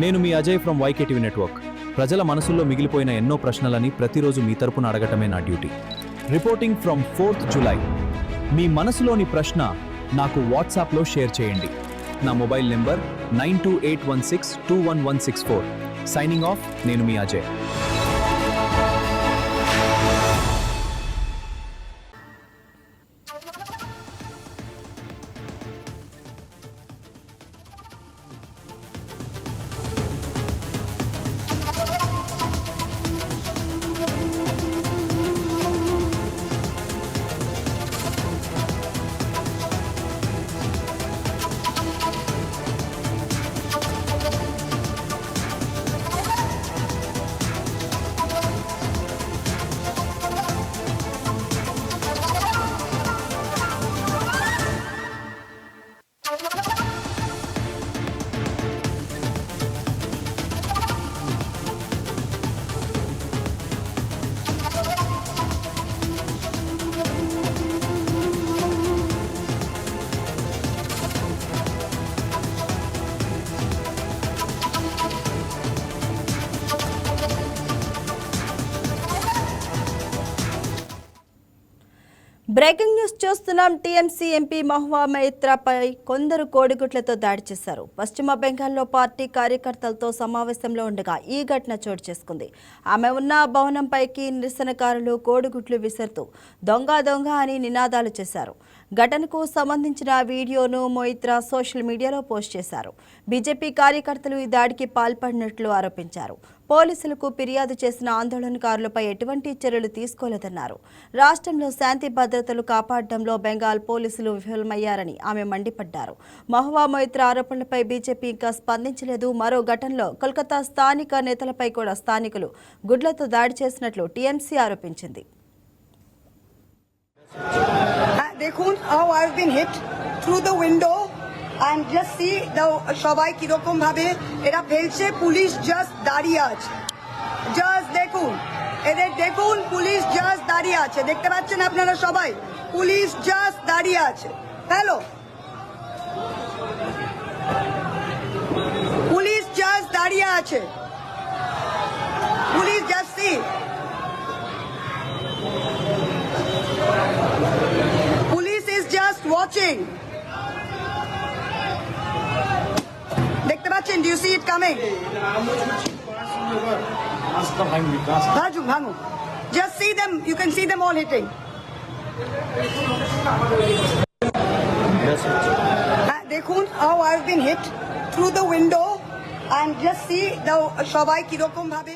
నేను మీ Ajay from వైకేటీవీ network. ప్రజల మనసుల్లో మిగిలిపోయిన ఎన్నో ప్రశ్నలని ప్రతిరోజు మీ తరపున అడగటమే నా duty. Reporting from 4th July. మీ మనసులోని ప్రశ్న నాకు వాట్సాప్లో షేర్ చేయండి. నా మొబైల్ నెంబర్ 9281621164. Signing off. నేను మీ అజయ్. బ్రేకింగ్ న్యూస్ చూస్తున్నాం. టీఎంసీ ఎంపీ మహువా మైత్రాపై కొందరు కోడిగుడ్లతో దాడి చేశారు. పశ్చిమ బెంగాల్లో పార్టీ కార్యకర్తలతో సమావేశంలో ఉండగా ఈ ఘటన చోటు చేసుకుంది. ఆమె ఉన్న భవనంపైకి నిరసనకారులు కోడిగుడ్లు విసురుతూ దొంగ దొంగ అని నినాదాలు చేశారు. ఘటనకు సంబంధించిన వీడియోను మొయిత్రా సోషల్ మీడియాలో పోస్ట్ చేశారు. బీజేపీ కార్యకర్తలు ఈ దాడికి పాల్పడినట్లు ఆరోపించారు. పోలీసులకు ఫిర్యాదు చేసిన ఆందోళనకారులపై ఎటువంటి చర్యలు తీసుకోలేదన్నారు. రాష్ట్రంలో శాంతి భద్రతలు కాపాడడంలో బెంగాల్ పోలీసులు విఫలమయ్యారని ఆమె మండిపడ్డారు. మహువా మొయిత్రా ఆరోపణలపై బీజేపీ ఇంకా స్పందించలేదు. మరో ఘటనలో కోల్కతా స్థానిక నేతలపై కూడా స్థానికులు గుడ్లతో దాడి చేసినట్లు టీఎంసీ ఆరోపించింది. দেখুন how I have been hit through the window and just see the সবাই কি রকম ভাবে এরা ফেলছে. পুলিশ জাস্ট দাঁড়িয়ে আছে. জাস্ট দেখুন এদের, দেখুন পুলিশ জাস্ট দাঁড়িয়ে আছে. দেখতে পাচ্ছেন আপনারা সবাই, পুলিশ জাস্ট দাঁড়িয়ে আছে. হ্যালো, পুলিশ জাস্ট দাঁড়িয়ে আছে. Police just see watching. দেখতে পাচ্ছেন? Do you see it coming? ভাঙু. Just see them. You can see them all hitting. দেখুন how I have been hit through the window and just see the সবাই কি রকম ভাবে